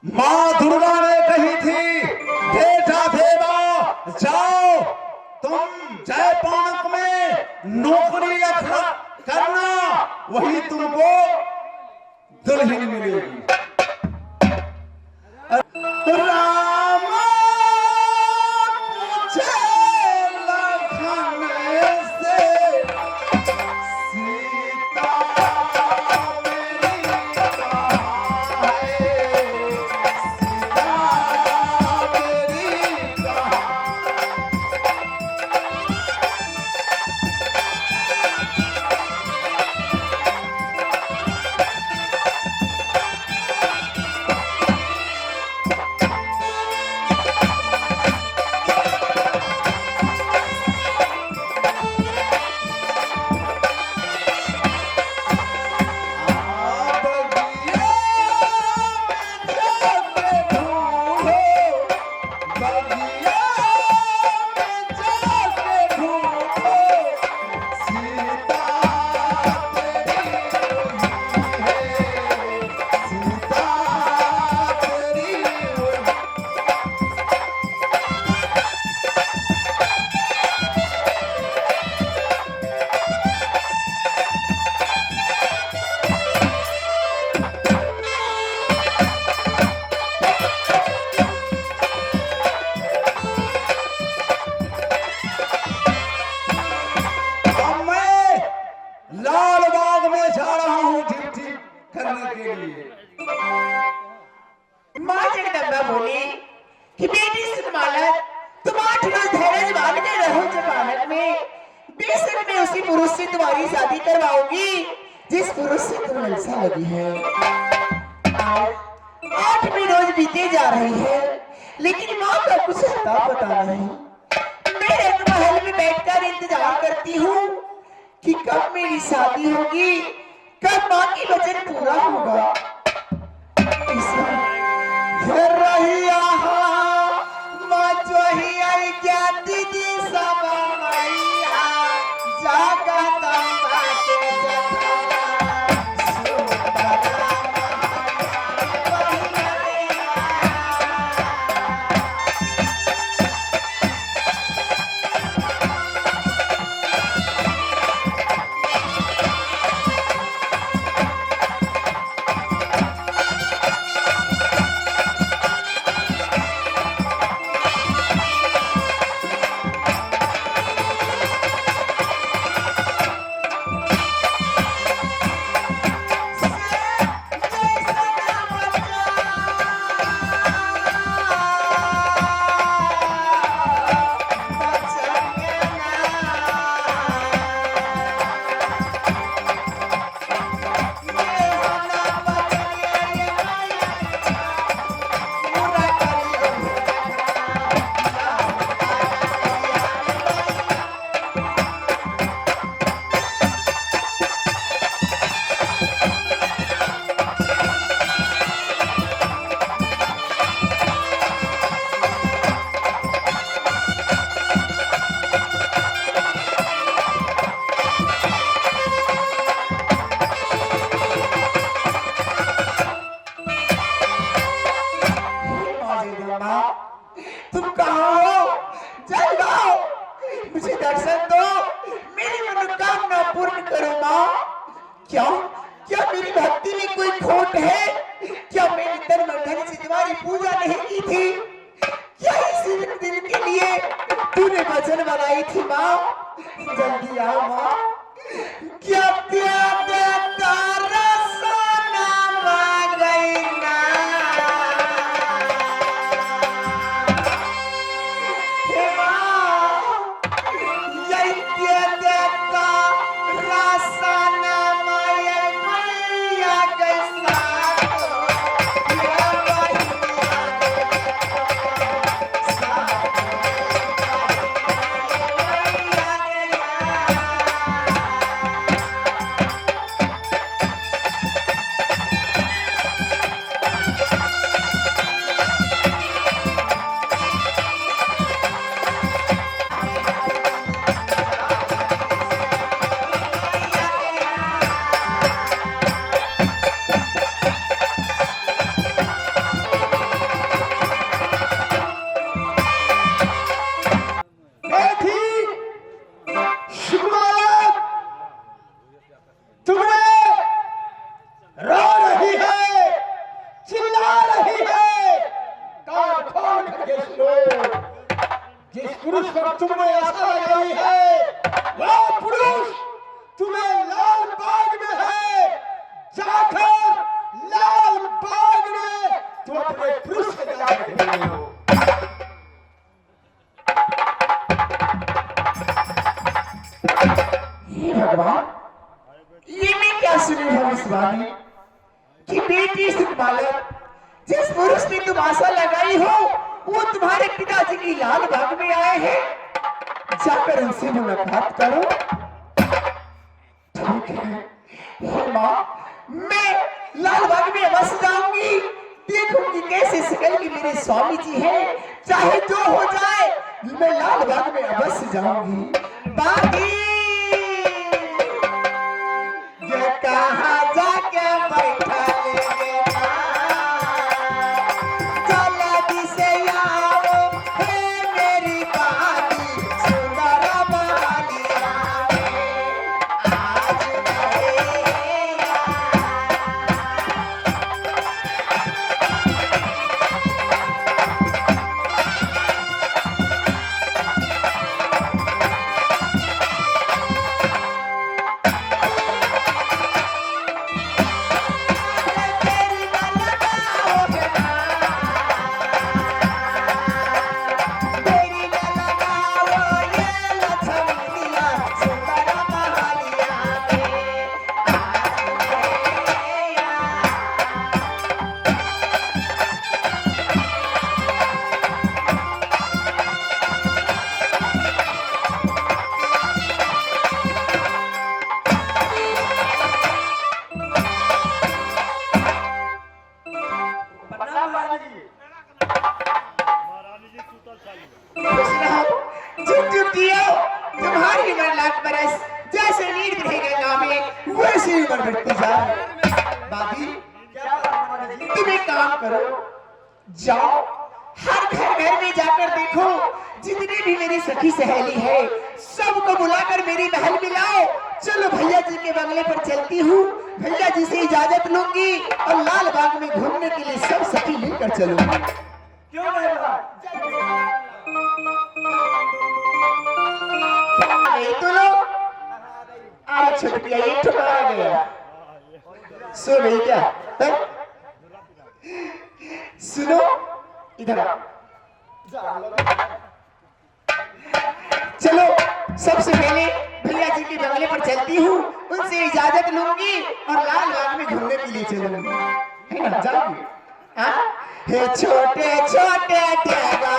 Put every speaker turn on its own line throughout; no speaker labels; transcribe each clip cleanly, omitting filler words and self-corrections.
माँ दुर्गा ने कही थी, बेटा देवा जाओ तुम जय पानक में नौकरी करना, वही तुमको दुल्हन मिलेगी। राम पूछे लखन से, सीता मेरी कहाँ है, सीता मेरी कहाँ। लाल बाग में जा रहा हूँ ड्यूटी करने के लिए।
माँ जगदम्बा बोली कि बेटी सुनमाला, तुम 8 रोज धैर्य मान के रहो जमानत में, बेशक मैं उसी पुरुष से तुम्हारी शादी करवाऊंगी जिस पुरुष से तुम लालसा लगी है। 8वीं रोज बीते जा रही है, लेकिन माँ का कुछ अता पता नहीं। मैं रंग महल में बैठकर इंतजार करती हूँ कि कब मेरी शादी होगी, कब माँ की वचन पूरा होगा।
रहिया माँ जो ही आई क्या दीदी समाइया, जगदम्बा के तुम कहाँ हो? जल्द आओ, मुझे दर्शन दो, मेरी मनोकामना पूर्ण करो माँ। क्या क्या मेरी भक्ति में कोई खोट है? क्या मैंने तन मन धन से तुम्हारी पूजा नहीं की थी? क्या इसी दिन के लिए तूने वचन बनाई थी माँ? जल्दी आओ माँ। क्या तारा सोना मांग गई ना,
ये सुनो, जिस पुरुष पर तुमने आशा लगाई है वो पुरुष तुम्हें लाल बाग में है। जाकर लाल बाग में तुम अपने पुरुष से जाकर ढूंढ लो।
हे भगवान, ये मैं क्या सुनी भविष्यवाणी कि बेटी सुखमालक जिस पुरुष ने तुम आशा लगाई हो वो तुम्हारे पिताजी की लाल बाग में आए हैं। जाकर उनसे मुलाकात करो। ठीक है हे माँ, मैं लाल बाग में अवश्य जाऊंगी। देखूंगी कैसे सकल की मेरे स्वामी जी हैं। चाहे जो हो जाए मैं लाल बाग में अवश्य जाऊंगी। बागी ये कहाँ जाके बैठा लेंगे जल्दी से आओ हे मेरी बागी सुंदर मालिया आज तुम्हारी उम्र लाख बरस जैसे नींद रहेगा नामे वैसे उम्र बढ़ती जाए। बाबी तुम एक काम करो, जाओ हर घर में जाकर देखो जितनी भी मेरी सखी सहेली है सबको बुलाकर मेरी महल में लाओ। चलो भैया जी के बंगले पर चलती हूँ। भैया जी से इजाजत लूंगी और लाल बाग में घूमने के लिए सब सखी मिलकर चलूंगी।
क्यों नहीं
तो लोग आज छुट्टियां ये ठुकरा गया। सो गई क्या? सुनो इधर आओ। चलो सबसे पहले भैया जी के बंगले पर चलती हूँ, उनसे इजाजत लूंगी और लाल बाग में घूमने के लिए चलूंगी। है ना, जाऊंगी। हाँ? हे छोटे छोटे डेगा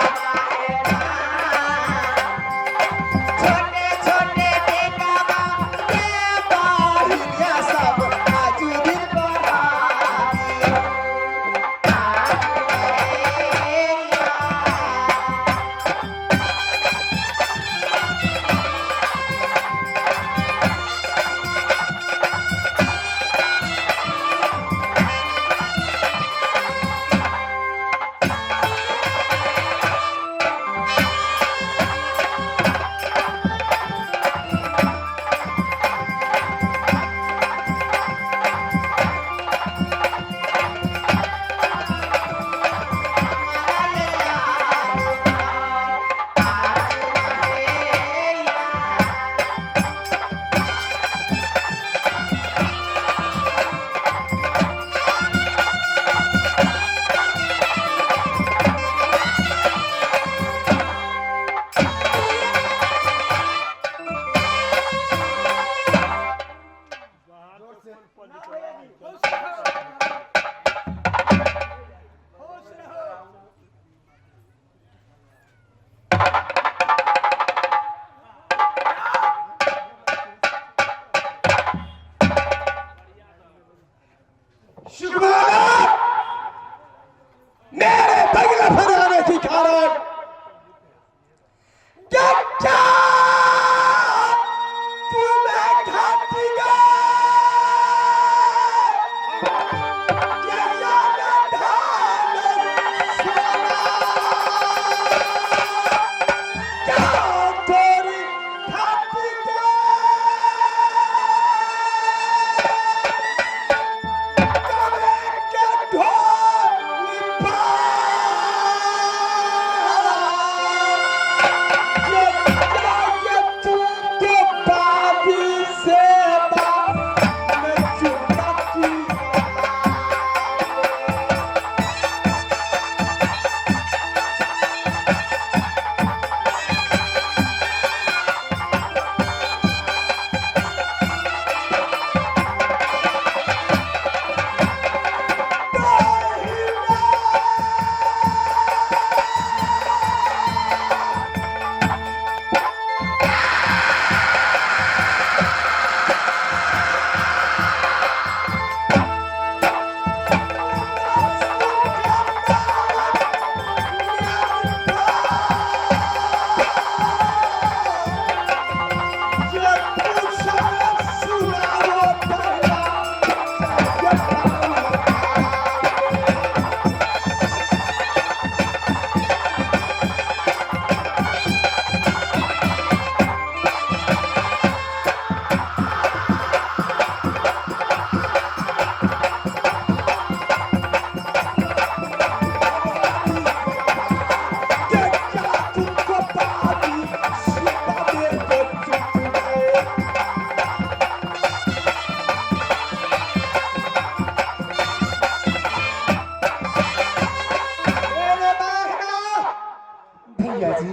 भैया जी,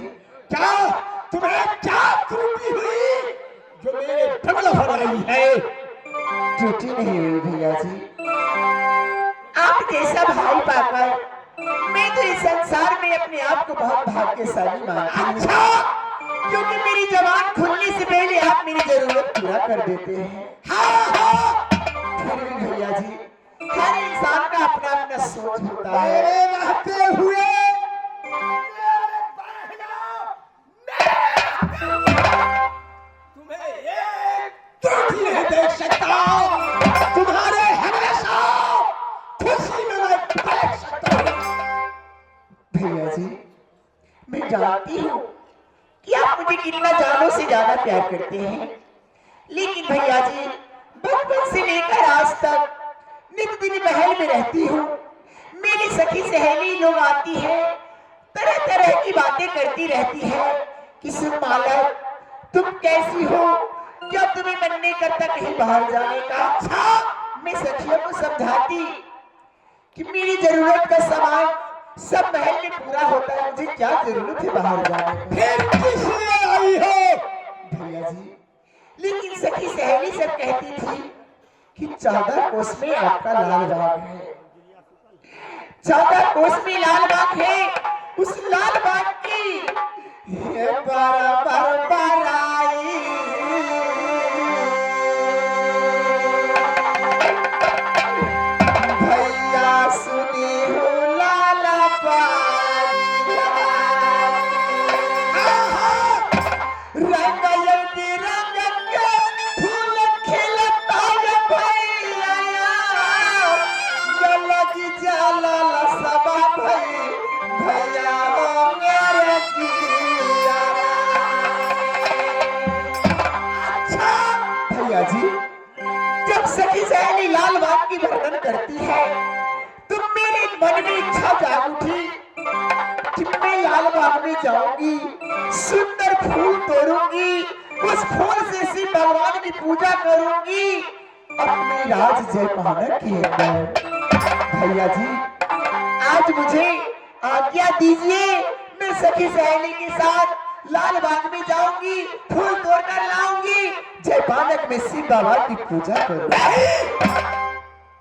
क्या तुम्हें क्या त्रुटि हुई जो मेरे बगल हो रही है?
त्रुटि नहीं हुई भैया जी।
आप जैसा भाई पाकर मैं तो इस संसार में अपने आप को बहुत भाग्यशाली मानती हूँ।
अच्छा,
क्योंकि मेरी जबान खुलने से पहले आप मेरी जरूरत
पूरा कर देते हैं।
हाँ हाँ,
फिर भी भैया जी,
हर इंसान का अपना अपना सोच होता है।
मेरे रहते हुए तुम्हें एक त्रुटि नहीं देख सकता। तुम्हारे हमेशा खुशी में मैं देख सकता हूँ।
भैया जी,
मैं जानती हूँ कि आप मुझे कितना जानों से ज्यादा प्यार करते हैं, लेकिन भैया जी बचपन से लेकर आज तक नित दिन महल में रहती हूँ। मेरी सखी सहेली लोग आती है, तरह तरह की बातें करती रहती है कि सुन मालक, तुम कैसी हो, क्या तुम्हें मन नहीं करता कहीं बाहर जाने का? अच्छा, मैं सखियों को समझाती कि मेरी जरूरत का सामान सब महल में पूरा होता है, मुझे क्या जरूरत है बाहर जाने की?
फिर किस लिए आई हो?
भैया जी,
लेकिन सखी सहेली सब कहती थी
कि 14 कोस में आपका लाल बाग है।
14 कोस में लाल बाग है, उस लाल बाग की
ये बराबर बराई भैया सुनी हो लाला रंग यदि रंग के फूल खिलता है भैया लगी जाला सबा भैया हो मेरे जिया।
अच्छा
भैया जी,
जब सखी सहेली लाल बाग की वर्णन करती है तो मेरे मन में इच्छा जाग उठी कि मैं लाल बाग में जाऊंगी, सुंदर फूल तोड़ूंगी, उस फूल से शिव भगवान की पूजा करूंगी,
अपने राज जयपाना के अंदर। भैया जी,
आज मुझे आज्ञा दीजिए, मैं सखी सहेली के साथ लाल बाग में जाऊंगी, फूल तोड़कर लाऊंगी,
जयपानक में शिव बाबा की पूजा करो।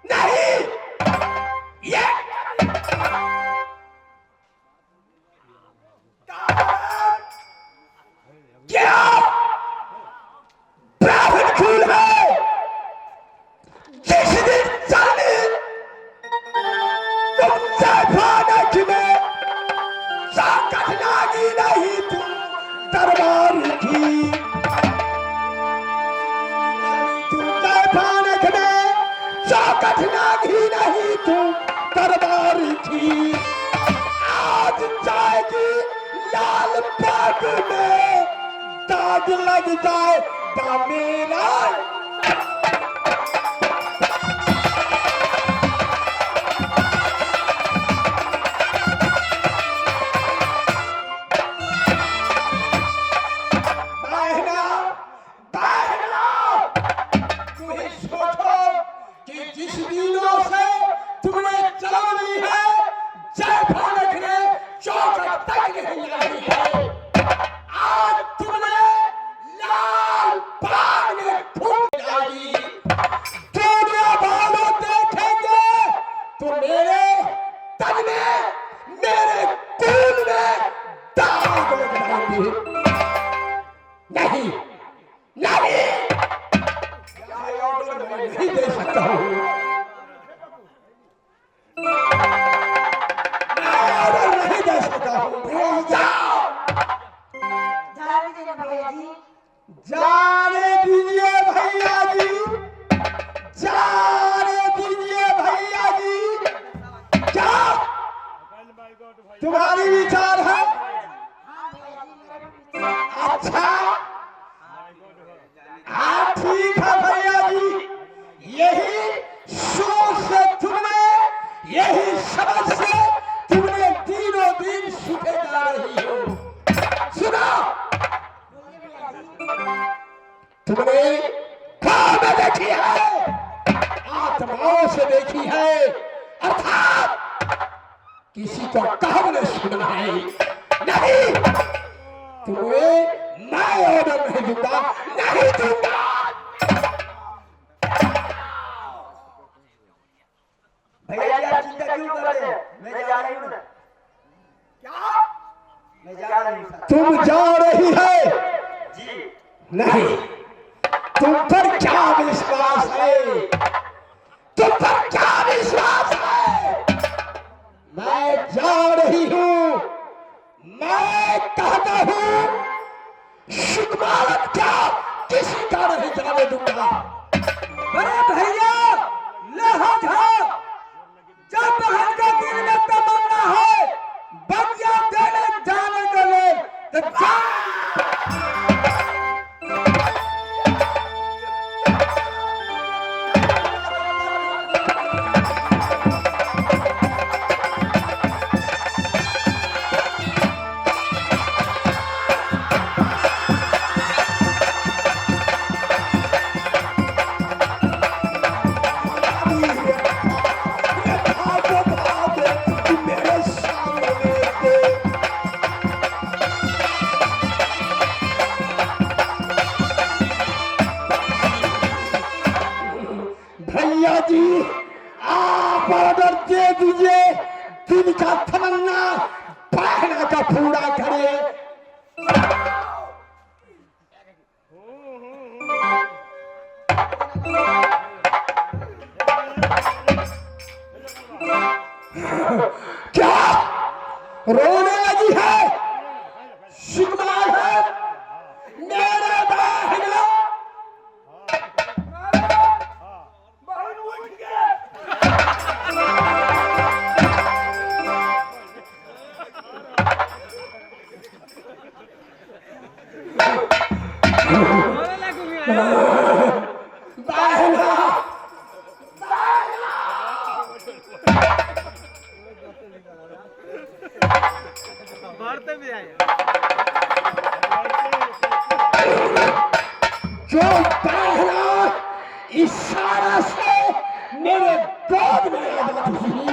नहीं, ये क्या ब्राह्मण कुल है? जिस दिन चलने तुम जयपानक में जाकर लागी नहीं तुम दरबार की, तुम जयपानक में जाकर लागी नहीं तुम दरबार की। आज जाएगी लाल बाग में, दाग लग जाए मेरा। बहना, बहना, तुम्हें सोचो कि जिस दिनों से तुमने चलवनी है, जयपानक ने चौखट तक नहीं लाई है। आज तुमने लाल बाग में फूट डाली। दुनिया वालों देखेंगे तो मेरे तन में, मेरे खून में दाग लग जाएंगे। नहीं, नहीं, यह ऑर्डर मैं नहीं दे सकता हूँ। मैं ऑर्डर नहीं दे सकता हूँ। जाओ, जाने दीजिए भैया जी, जाने दीजिए भैया जी। क्या तुम्हारी विचार है? अच्छा, हाँ ठीक है भैया जी, यही सोच से तुमने, यही समझ से तुमने दिनों दिन सुखे जा रही हो। सुनो, तुमने ख्वाब में देखी है, आत्माओं से देखी है, अर्थात किसी को कहावत सुना है। नहीं, तुम्हें मैं ऑर्डर नहीं दूंगा, नहीं दूंगा।
भैया जी आप चिंता क्यों कर रहे हैं? मैं जा रही हूँ ना। क्या? मैं जा रही हूँ।
तुम जा रही है?
जी
नहीं, तुम पर क्या विश्वास है? तुम पर क्या विश्वास है? मैं जा रही हूँ, मैं कहता हूँ सुकुमारन क्या किसी का नहीं जाने दूंगा।
अरे भैया लहा था, जब बहन का दिल में तमन्ना है बगिया देने जाने के लिए तो जा।
मेरे सामने से भैया जी आप ऑर्डर दे दीजिए, दिल का तमन्ना बहना का पूरा करे। क्या रोने लगी है? शिकवार है मेरे बहना।
भारत भी आए
जो बहना इशारा से मेरे गोद में आ जाती थी,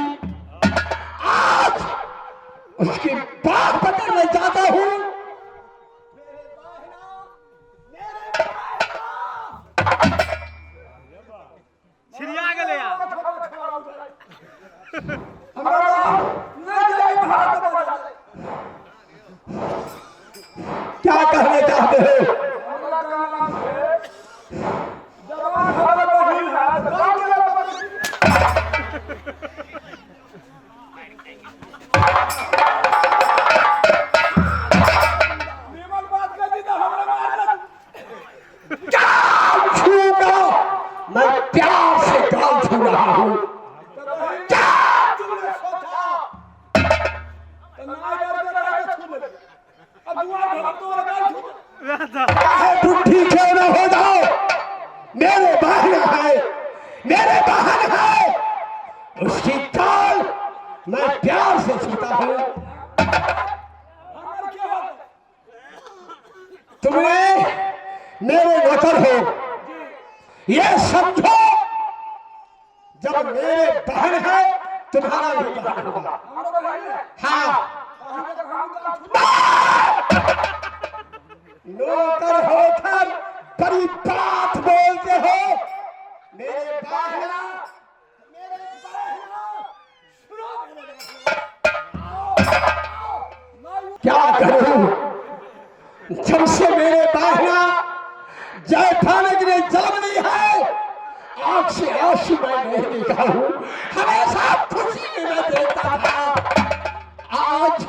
आज उसकी बात पकड़ने जाता हूँ।
छिड़िया गए यार।
क्या कहना चाहते हो? मैं प्यार से गाल छू रहा हूँ। बुद्धि क्यों न हो जाओ? मेरे बहन है, मेरे बहन है, उसकी गाल मैं प्यार से छूता हूँ। तुमने मेरे नौकर हो, ये समझो जब मेरे बहन है तुम्हारा भी बहन होगा। हाँ, नौकर होकर बड़ी बात बोलते हो। मेरे बहना, मेरे बहना, क्या करूं? जब से मेरे बहना जयफानक ने जन्म ली है, आंख से आंसू मैं नहीं देखा हूं, हमेशा खुशी में मैं देखता था। आज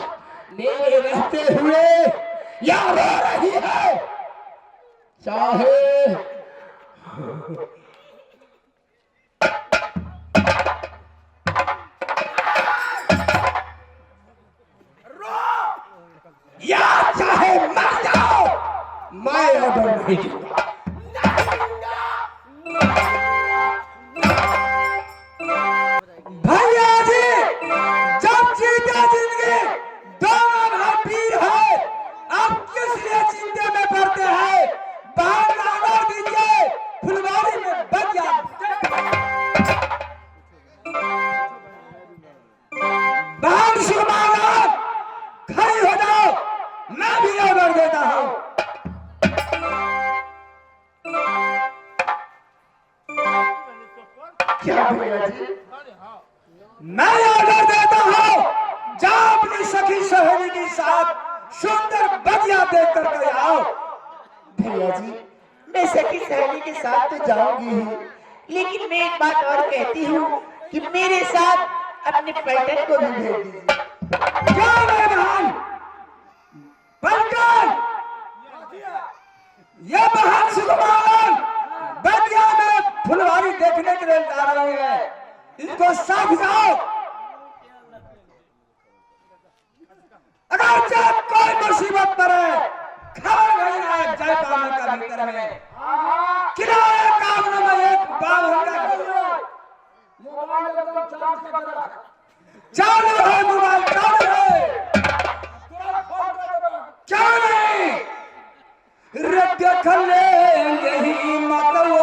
मेरे रहते हुए या रो रही है, चाहे या चाहे मर जाओ, मैं ऑर्डर नहीं दूंगा।
भैया जी जब जीते जिंदगी दोनों भाई पीर है, अब किस लिए चिंता में पड़ते हैं? बाहर ऑर्डर दीजिए, फुलवारी में बगिया। बाहर सुमाना खड़ी हो जाओ।
ऑर्डर देता हूं।
क्या भैया जी?
मैं ऑर्डर देता हूं, जाओ अपनी सखी सहेली के साथ सुंदर बगिया देख करके आओ।
भैया जी, मैं सखी सहेली के साथ तो जाऊंगी ही, लेकिन मैं एक बात और कहती हूँ कि मेरे साथ अपने पैटर्न को भी भेज दीजिए।
क्या बहन? बलकर, ये बहन सुकुमार बगिया में फुलवारी देखने के लिए जा रही है, इनको साथ जाओ। अगर जब कोई मुसीबत पड़े, खबर नहीं आए जयपाल का भीतर में किनारे काम में एक बावन का चालू है, मोबाइल चालू है, क्या नहीं देख लेंगे ही मतलब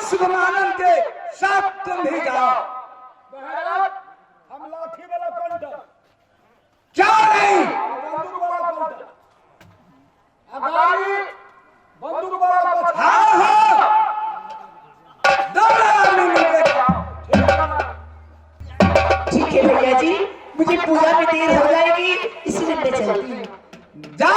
सुगमानंद के साथ तुम भी जाओ।
हम लाठी वाला पंडा,
क्या नहीं
बंदूक वाला पंडा, अगाड़ी बंदूक वाला पछा।
हाँ हाँ दोनों आदमी मिलकर
ठीक है भैया जी, मुझे पूजा में देर हो जाएगी, इसलिए मैं चलती हूँ।
जा